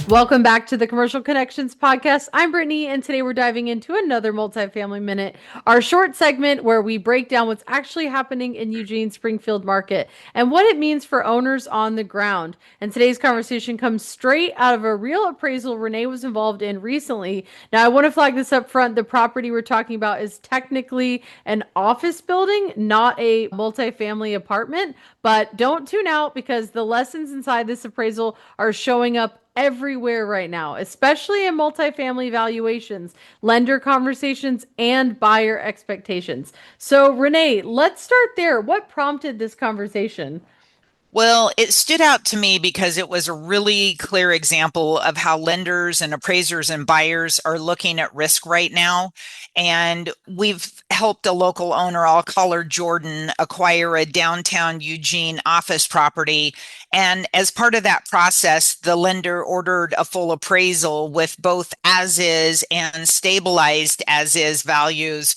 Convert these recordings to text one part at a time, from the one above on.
Welcome back to the Commercial Connections podcast. I'm Brittany, and today we're diving into another Multifamily Minute, our short segment where we break down what's actually happening in Eugene Springfield market and what it means for owners on the ground. And today's conversation comes straight out of a real appraisal Rene was involved in recently. Now, I want to flag this up front. The property we're talking about is technically an office building, not a multifamily apartment, but don't tune out because the lessons inside this appraisal are showing up everywhere right now, especially in multifamily valuations, lender conversations, and buyer expectations. So, Renee, let's start there. What prompted this conversation? Well, it stood out to me because it was a really clear example of how lenders and appraisers and buyers are looking at risk right now. And we've helped a local owner, I'll call her Jordan, acquire a downtown Eugene office property. And as part of that process, the lender ordered a full appraisal with both as is and stabilized as is values.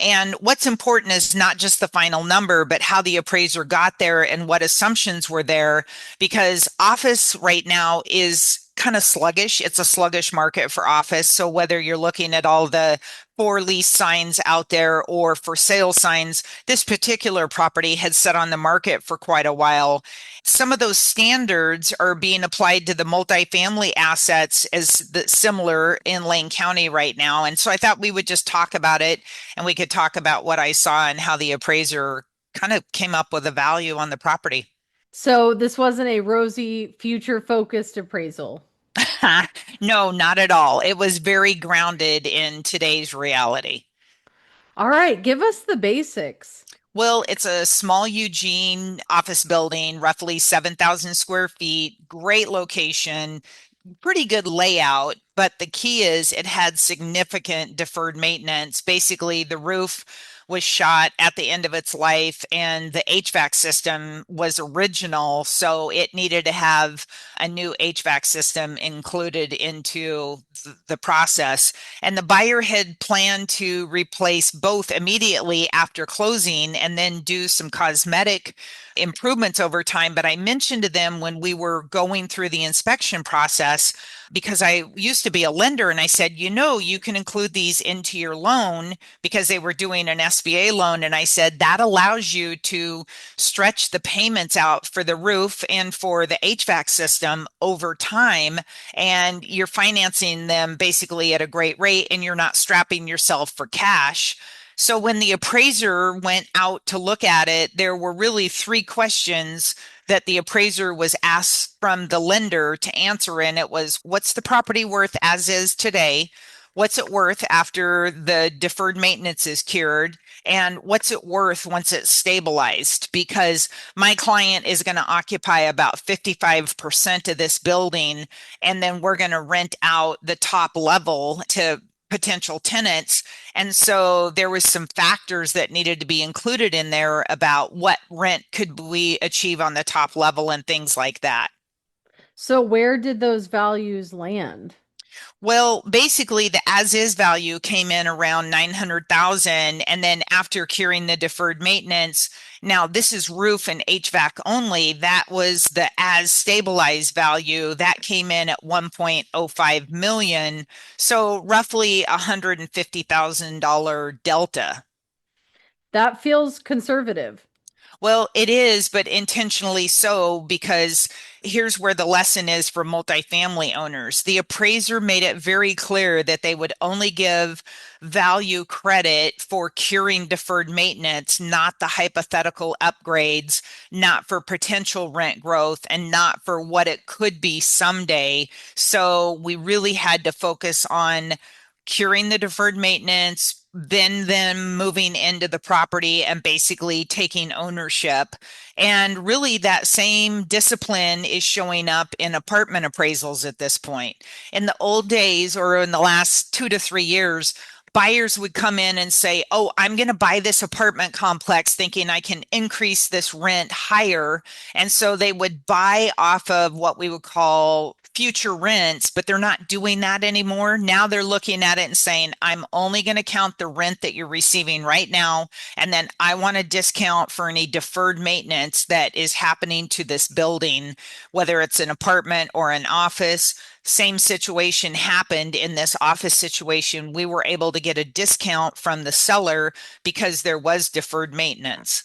And what's important is not just the final number, but how the appraiser got there and what assumptions were there, because office right now is kind of sluggish. It's a sluggish market for office. So whether you're looking at all the for lease signs out there or for sale signs, this particular property had sat on the market for quite a while. Some of those standards are being applied to the multifamily assets as similar in Lane County right now. And so I thought we would just talk about it and we could talk about what I saw and how the appraiser kind of came up with a value on the property. So, this wasn't a rosy, future focused appraisal. No, not at all. It was very grounded in today's reality. All right, give us the basics. Well, it's a small Eugene office building, roughly 7,000 square feet, great location, pretty good layout, but the key is it had significant deferred maintenance. Basically, the roof was shot at the end of its life and the HVAC system was original, so it needed to have a new HVAC system included into the process. And the buyer had planned to replace both immediately after closing and then do some cosmetic improvements over time. But I mentioned to them when we were going through the inspection process, because I used to be a lender, and I said, you can include these into your loan because they were doing an SBA loan. And I said, that allows you to stretch the payments out for the roof and for the HVAC system over time. And you're financing them basically at a great rate and you're not strapping yourself for cash. So when the appraiser went out to look at it, there were really three questions that the appraiser was asked from the lender to answer. And it was, what's the property worth as is today? What's it worth after the deferred maintenance is cured? And what's it worth once it's stabilized? Because my client is going to occupy about 55% of this building, and then we're going to rent out the top level to potential tenants. And so there was some factors that needed to be included in there about what rent could we achieve on the top level and things like that. So, where did those values land? Well, basically the as is value came in around 900,000, and then after curing the deferred maintenance, now this is roof and HVAC only, that was the as stabilized value that came in at 1.05 million, so roughly $150,000 delta. That feels conservative. Well, it is, but intentionally so, because here's where the lesson is for multifamily owners. The appraiser made it very clear that they would only give value credit for curing deferred maintenance, not the hypothetical upgrades, not for potential rent growth, and not for what it could be someday. So we really had to focus on curing the deferred maintenance, then them moving into the property and basically taking ownership. And really, that same discipline is showing up in apartment appraisals at this point. In the old days, or in the last 2 to 3 years, buyers would come in and say, oh, I'm going to buy this apartment complex thinking I can increase this rent higher. And so they would buy off of what we would call future rents, but they're not doing that anymore. Now they're looking at it and saying, I'm only going to count the rent that you're receiving right now. And then I want a discount for any deferred maintenance that is happening to this building, whether it's an apartment or an office. Same situation happened in this office situation. We were able to get a discount from the seller because there was deferred maintenance.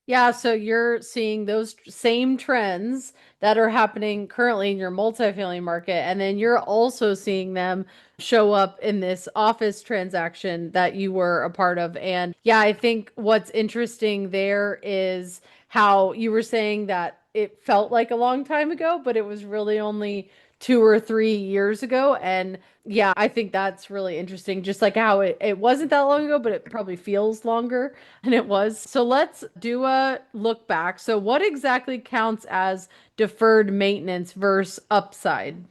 Yeah, so you're seeing those same trends that are happening currently in your multifamily market, and then you're also seeing them show up in this office transaction that you were a part of. And yeah, I think what's interesting there is how you were saying that it felt like a long time ago, but it was really only 2 or 3 years ago. And yeah, I think that's really interesting. Just like how it wasn't that long ago, but it probably feels longer than it was. So let's do a look back. So, what exactly counts as deferred maintenance versus upside?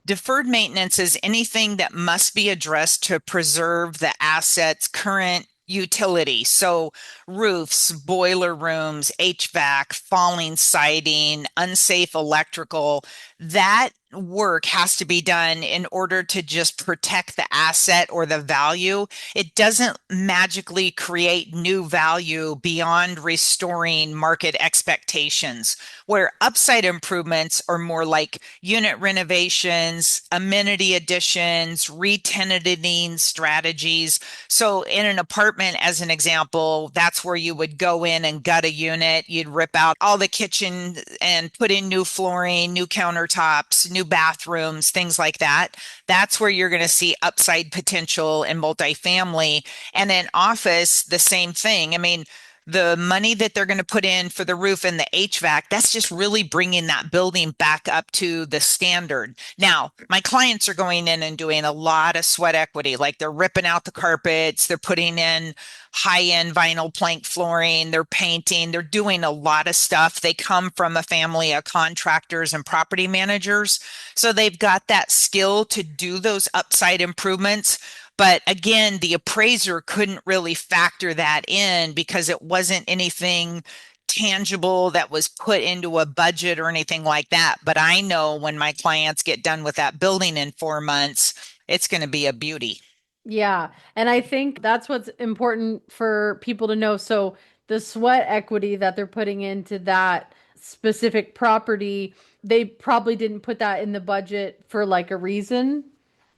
Deferred maintenance is anything that must be addressed to preserve the asset's current utility. So, roofs, boiler rooms, HVAC, falling siding, unsafe electrical, that work has to be done in order to just protect the asset or the value. It doesn't magically create new value beyond restoring market expectations, where upside improvements are more like unit renovations, amenity additions, re-tenanting strategies. So in an apartment, as an example, that's where you would go in and gut a unit. You'd rip out all the kitchen and put in new flooring, new countertops, new bathrooms, things like that. That's where you're going to see upside potential in multifamily. And in office, the same thing. I mean, the money that they're going to put in for the roof and the HVAC, that's just really bringing that building back up to the standard. Now, my clients are going in and doing a lot of sweat equity, like they're ripping out the carpets, they're putting in high-end vinyl plank flooring, they're painting, they're doing a lot of stuff. They come from a family of contractors and property managers, so they've got that skill to do those upside improvements. But again, the appraiser couldn't really factor that in because it wasn't anything tangible that was put into a budget or anything like that. But I know when my clients get done with that building in 4 months, it's going to be a beauty. Yeah. And I think that's what's important for people to know. So, the sweat equity that they're putting into that specific property, they probably didn't put that in the budget for like a reason.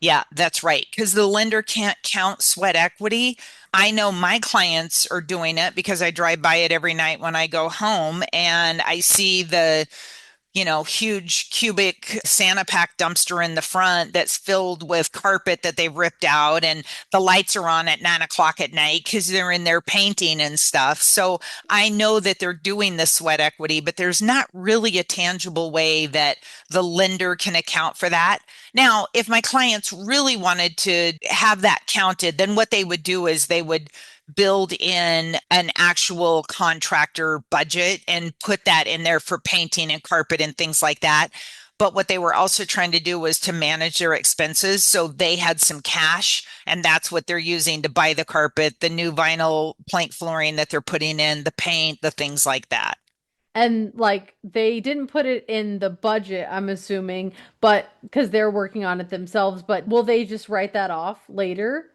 Yeah, that's right. Because the lender can't count sweat equity. I know my clients are doing it because I drive by it every night when I go home and I see the huge cubic Santa Pack dumpster in the front that's filled with carpet that they've ripped out, and the lights are on at 9 o'clock at night because they're in there painting and stuff. So I know that they're doing the sweat equity, but there's not really a tangible way that the lender can account for that. Now, if my clients really wanted to have that counted, then what they would do is they would build in an actual contractor budget and put that in there for painting and carpet and things like that. But what they were also trying to do was to manage their expenses. So they had some cash, and that's what they're using to buy the carpet, the new vinyl plank flooring that they're putting in, the paint, the things like that. And like they didn't put it in the budget, I'm assuming, but because they're working on it themselves, but will they just write that off later?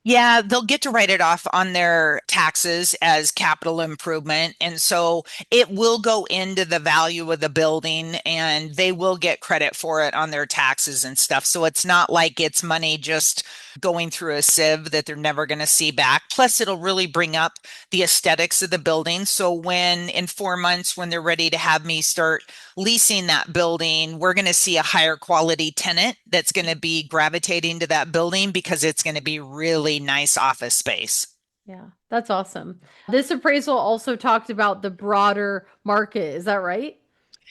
Yeah, they'll get to write it off on their taxes as capital improvement. And so it will go into the value of the building and they will get credit for it on their taxes and stuff. So it's not like it's money just going through a sieve that they're never going to see back. Plus, it'll really bring up the aesthetics of the building. So when in 4 months, when they're ready to have me start leasing that building, we're going to see a higher quality tenant that's going to be gravitating to that building because it's going to be really nice office space. Yeah, that's awesome. This appraisal also talked about the broader market. Is that right?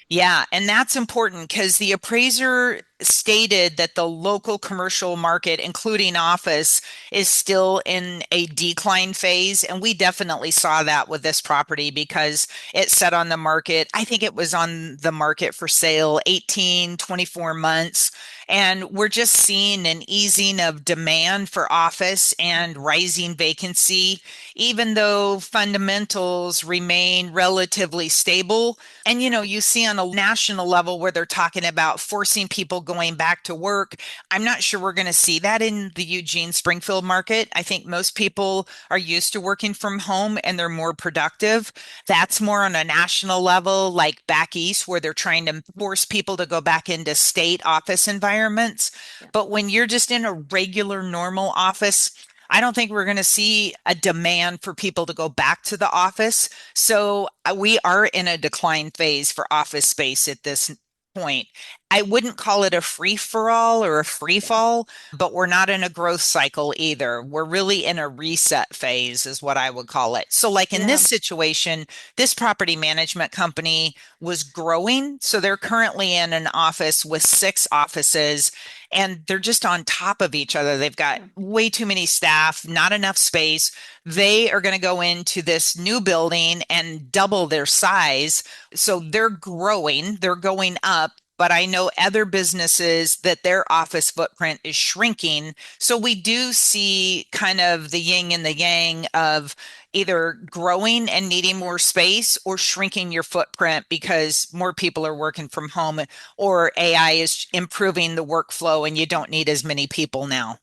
Yeah, and that's important because the appraiser stated that the local commercial market, including office, is still in a decline phase. And we definitely saw that with this property because it set on the market. I think it was on the market for sale 18, 24 months. And we're just seeing an easing of demand for office and rising vacancy, even though fundamentals remain relatively stable. And you see on a national level where they're talking about forcing people going back to work. I'm not sure we're going to see that in the Eugene Springfield market. I think most people are used to working from home and they're more productive. That's more on a national level, like back east, where they're trying to force people to go back into state office environments. Yeah. But when you're just in a regular, normal office, I don't think we're going to see a demand for people to go back to the office. So we are in a decline phase for office space at this point. I wouldn't call it a free for all or a free Yeah. fall, but we're not in a growth cycle either. We're really in a reset phase, is what I would call it. So, like in this Yeah. situation, this property management company was growing. So, they're currently in an office with 6 offices and they're just on top of each other. They've got Yeah. way too many staff, not enough space. They are going to go into this new building and double their size. So they're growing, they're going up. But I know other businesses that their office footprint is shrinking. So we do see kind of the yin and the yang of either growing and needing more space or shrinking your footprint because more people are working from home or AI is improving the workflow and you don't need as many people now.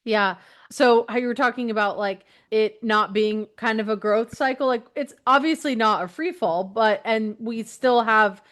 Yeah. So how you were talking about like it not being kind of a growth cycle, like it's obviously not a free fall, but and we still have,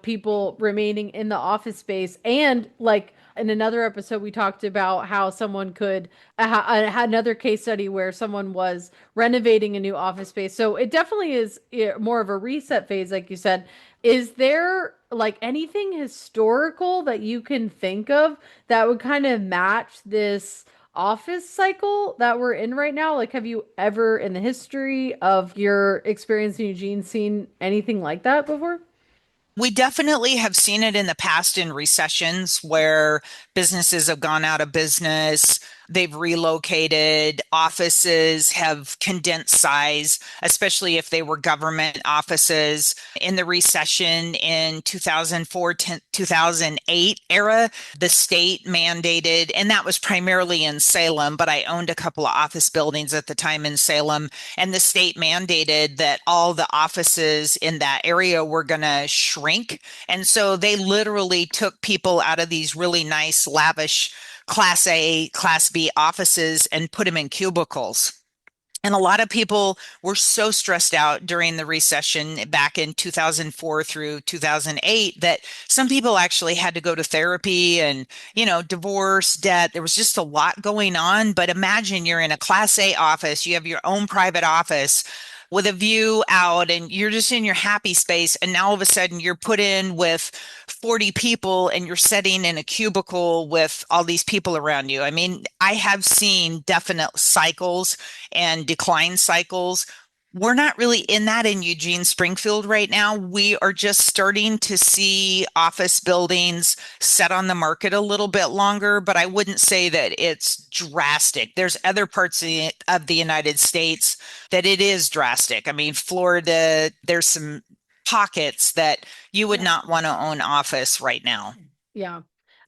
people remaining in the office space. And like in another episode, we talked about how someone could had another case study where someone was renovating a new office space. So it definitely is more of a reset phase, like you said. Is there like anything historical that you can think of that would kind of match this office cycle that we're in right now? Like, have you ever in the history of your experience in Eugene seen anything like that before? We definitely have seen it in the past in recessions where businesses have gone out of business. They've relocated, offices have condensed size, especially if they were government offices. In the recession in 2004 to 2008 era, the state mandated, and that was primarily in Salem, but I owned a couple of office buildings at the time in Salem, and the state mandated that all the offices in that area were going to shrink. And so they literally took people out of these really nice, lavish Class A, Class B offices and put them in cubicles. And a lot of people were so stressed out during the recession back in 2004 through 2008 that some people actually had to go to therapy and, divorce, debt. There was just a lot going on. But imagine you're in a Class A office, you have your own private office with a view out, and you're just in your happy space. And now all of a sudden you're put in with 40 people and you're sitting in a cubicle with all these people around you. I mean, I have seen definite cycles and decline cycles. We're not really in that in Eugene, Springfield right now. We are just starting to see office buildings set on the market a little bit longer, but I wouldn't say that it's drastic. There's other parts of the United States that it is drastic. I mean, Florida, there's some pockets that you would Yeah. not want to own office right now. Yeah.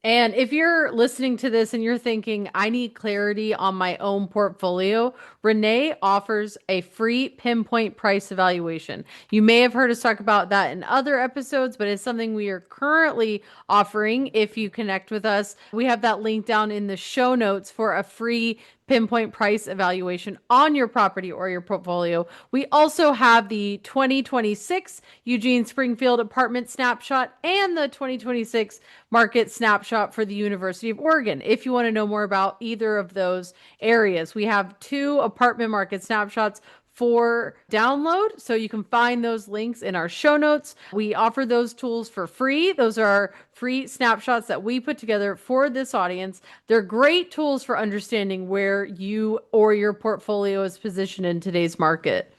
And if you're listening to this and you're thinking, I need clarity on my own portfolio, Renee offers a free pinpoint price evaluation. You may have heard us talk about that in other episodes, but it's something we are currently offering if you connect with us. We have that link down in the show notes for a free pinpoint price evaluation on your property or your portfolio. We also have the 2026 Eugene Springfield apartment snapshot and the 2026 market snapshot for the University of Oregon. If you want to know more about either of those areas, we have 2 apartment market snapshots for download. So you can find those links in our show notes. We offer those tools for free. Those are free snapshots that we put together for this audience. They're great tools for understanding where you or your portfolio is positioned in today's market.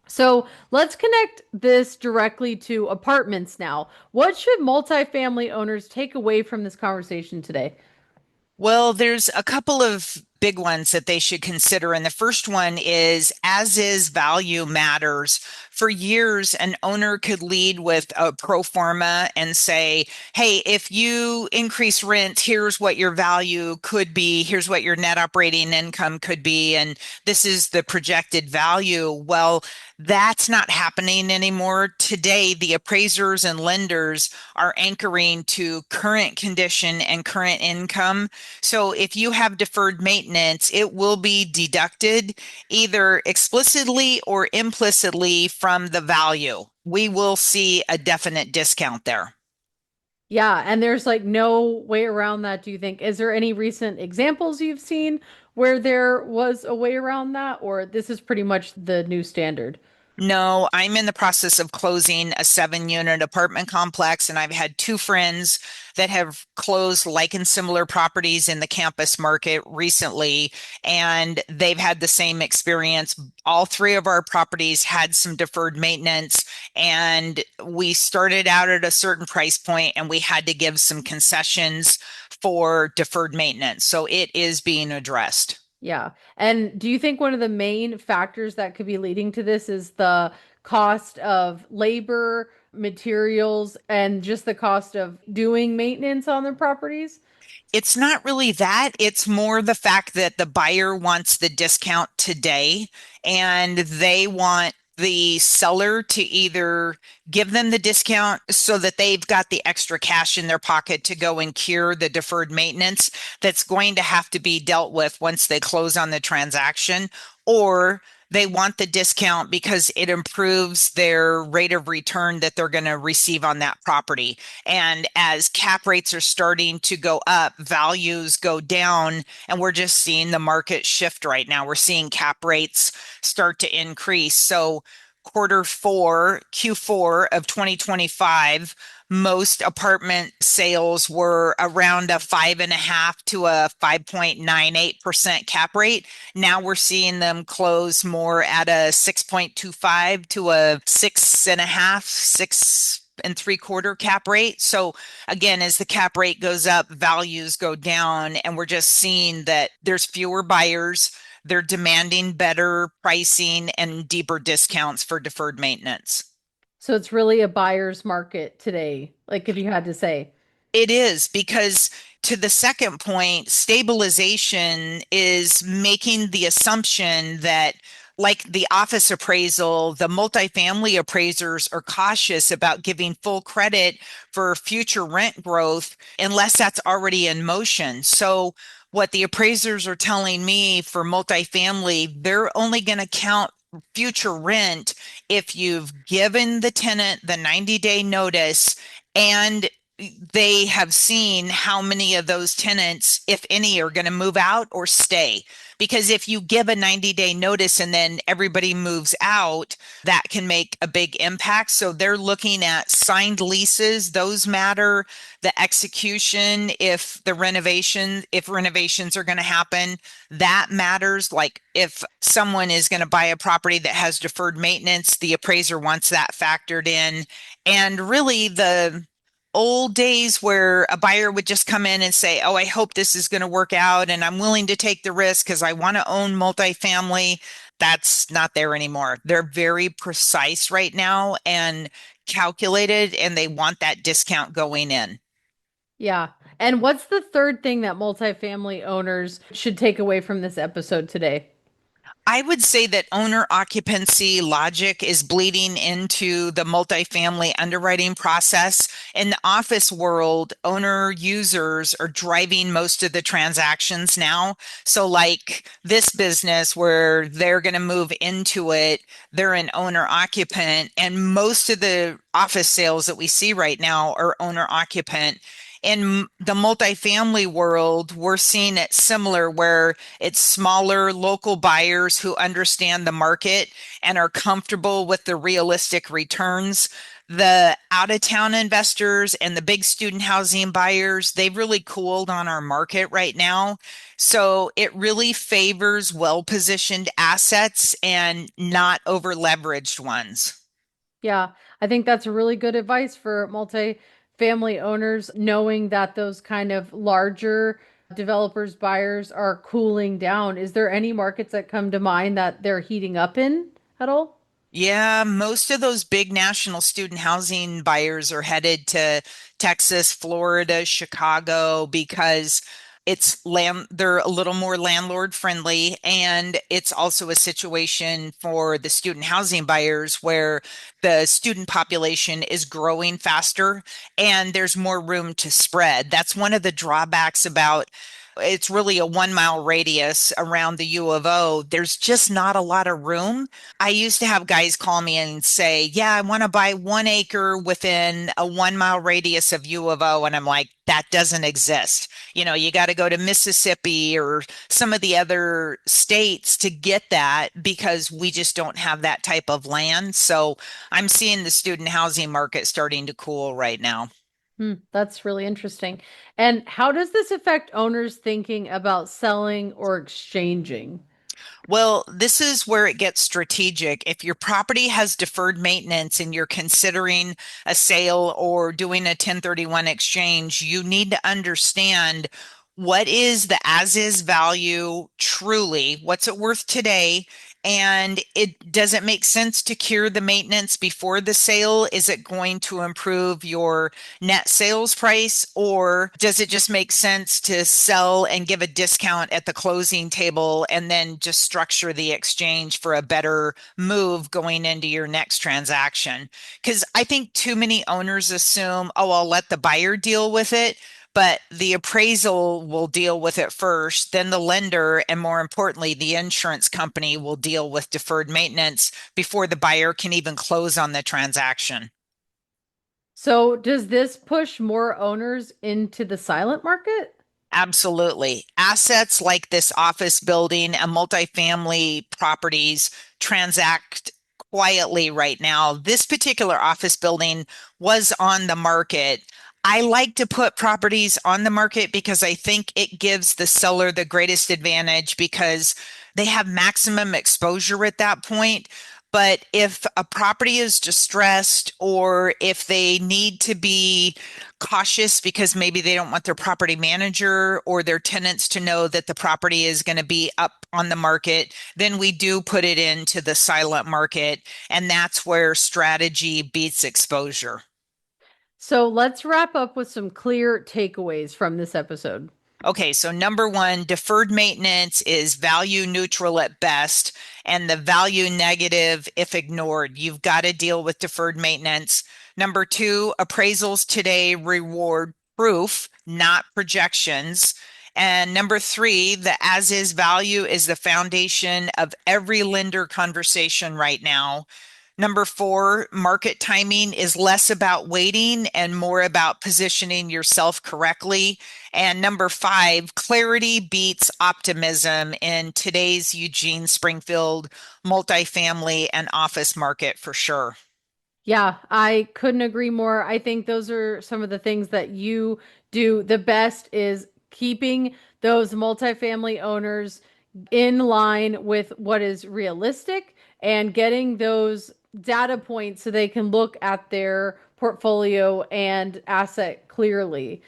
So let's connect this directly to apartments now. What should multifamily owners take away from this conversation today? Well, there's a couple of big ones that they should consider. And the first one is as is value matters. For years, an owner could lead with a pro forma and say, hey, if you increase rent, here's what your value could be, here's what your net operating income could be, and this is the projected value. Well, that's not happening anymore. Today, the appraisers and lenders are anchoring to current condition and current income. So if you have deferred maintenance, it will be deducted either explicitly or implicitly from the value. We will see a definite discount there. Yeah, and there's like no way around that, do you think? Is there any recent examples you've seen where there was a way around that, or this is pretty much the new standard? No, I'm in the process of closing a 7 unit apartment complex, and I've had two friends that have closed like and similar properties in the campus market recently, and they've had the same experience. All three of our properties had some deferred maintenance, and we started out at a certain price point, and we had to give some concessions for deferred maintenance. So it is being addressed. Yeah. And do you think one of the main factors that could be leading to this is the cost of labor, materials, and just the cost of doing maintenance on their properties? It's not really that. It's more the fact that the buyer wants the discount today and they want the seller to either give them the discount so that they've got the extra cash in their pocket to go and cure the deferred maintenance that's going to have to be dealt with once they close on the transaction, or they want the discount because it improves their rate of return that they're going to receive on that property. And as cap rates are starting to go up, values go down, and we're just seeing the market shift right now. We're seeing cap rates start to increase. So, Q4 of 2025, most apartment sales were around a 5.5 to a 5.98% cap rate. Now we're seeing them close more at a 6.25 to a 6.5, 6.75 cap rate. So again, as the cap rate goes up, values go down, and we're just seeing that there's fewer buyers. They're demanding better pricing and deeper discounts for deferred maintenance. So it's really a buyer's market today, like if you had to say. It is because, to the second point, stabilization is making the assumption that, like the office appraisal, the multifamily appraisers are cautious about giving full credit for future rent growth unless that's already in motion. So, what the appraisers are telling me for multifamily, they're only going to count future rent if you've given the tenant the 90-day notice and they have seen how many of those tenants, if any, are going to move out or stay. Because if you give a 90-day notice and then everybody moves out, that can make a big impact. So they're looking at signed leases, those matter, the execution, if renovations are going to happen, that matters. Like if someone is going to buy a property that has deferred maintenance, the appraiser wants that factored in. And really, the old days where a buyer would just come in and say, oh, I hope this is going to work out and I'm willing to take the risk because I want to own multifamily. That's not there anymore. They're very precise right now and calculated, and they want that discount going in. Yeah. And what's the third thing that multifamily owners should take away from this episode today? I would say that owner occupancy logic is bleeding into the multifamily underwriting process. In the office world, owner users are driving most of the transactions now. So, like this business where they're going to move into it, they're an owner occupant, and most of the office sales that we see right now are owner occupant. In the multifamily world, we're seeing it similar where it's smaller local buyers who understand the market and are comfortable with the realistic returns. The out of town investors and the big student housing buyers, they've really cooled on our market right now. So it really favors well positioned assets and not over leveraged ones. Yeah, I think that's really good advice for multi-family owners, knowing that those kind of larger developers, buyers are cooling down. Is there any markets that come to mind that they're heating up in at all? Yeah, most of those big national student housing buyers are headed to Texas, Florida, Chicago because they're a little more landlord friendly. And it's also a situation for the student housing buyers where the student population is growing faster and there's more room to spread. That's one of the drawbacks about it's really a 1 mile radius around the U of O. There's just not a lot of room. I used to have guys call me and say, yeah, I want to buy 1 acre within a 1 mile radius of U of O. And I'm like, that doesn't exist. You got to go to Mississippi or some of the other states to get that because we just don't have that type of land. So I'm seeing the student housing market starting to cool right now. Hmm, that's really interesting. And how does this affect owners thinking about selling or exchanging? Well, this is where it gets strategic. If your property has deferred maintenance and you're considering a sale or doing a 1031 exchange, you need to understand what is the as is value truly, what's it worth today, and it does it make sense to cure the maintenance before the sale? Is it going to improve your net sales price, or does it just make sense to sell and give a discount at the closing table and then just structure the exchange for a better move going into your next transaction? Because I think too many owners assume, oh, I'll let the buyer deal with it. But the appraisal will deal with it first, then the lender, and more importantly, the insurance company will deal with deferred maintenance before the buyer can even close on the transaction. So, does this push more owners into the silent market? Absolutely. Assets like this office building and multifamily properties transact quietly right now. This particular office building was on the market. I like to put properties on the market because I think it gives the seller the greatest advantage because they have maximum exposure at that point. But if a property is distressed or if they need to be cautious because maybe they don't want their property manager or their tenants to know that the property is going to be up on the market, then we do put it into the silent market. And that's where strategy beats exposure. So, let's wrap up with some clear takeaways from this episode. Okay, so number one, deferred maintenance is value neutral at best and the value negative if ignored. You've got to deal with deferred maintenance. Number two, appraisals today reward proof, not projections. And number three, the as is value is the foundation of every lender conversation right now. Number four, market timing is less about waiting and more about positioning yourself correctly. And number five, clarity beats optimism in today's Eugene Springfield multifamily and office market for sure. Yeah, I couldn't agree more. I think those are some of the things that you do the best is keeping those multifamily owners in line with what is realistic and getting those data points so they can look at their portfolio and asset clearly.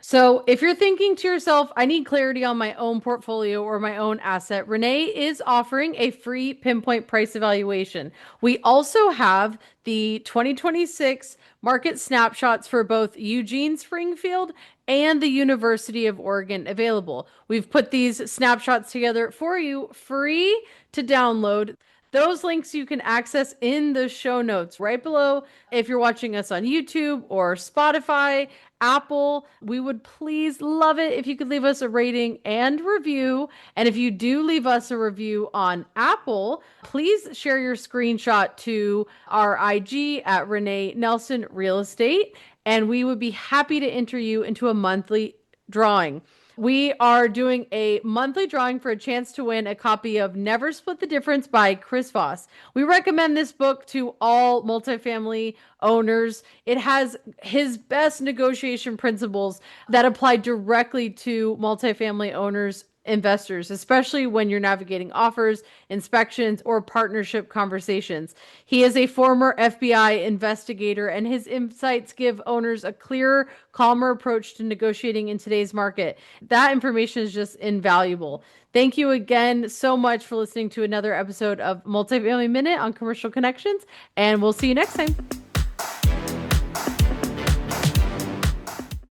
So, if you're thinking to yourself, I need clarity on my own portfolio or my own asset, Renee is offering a free pinpoint price evaluation. We also have the 2026 market snapshots for both Eugene Springfield and the University of Oregon available. We've put these snapshots together for you free to download. Those links you can access in the show notes right below. If you're watching us on YouTube or Spotify, Apple, we would please love it if you could leave us a rating and review. And if you do leave us a review on Apple, please share your screenshot to our IG at Renee Nelson Real Estate, and we would be happy to enter you into a monthly drawing. We are doing a monthly drawing for a chance to win a copy of Never Split the Difference by Chris Voss. We recommend this book to all multifamily owners. It has his best negotiation principles that apply directly to multifamily owners investors, especially when you're navigating offers, inspections, or partnership conversations. He is a former FBI investigator, and his insights give owners a clearer, calmer approach to negotiating in today's market. That information is just invaluable. Thank you again so much for listening to another episode of Multifamily Minute on Commercial Connections, and we'll see you next time.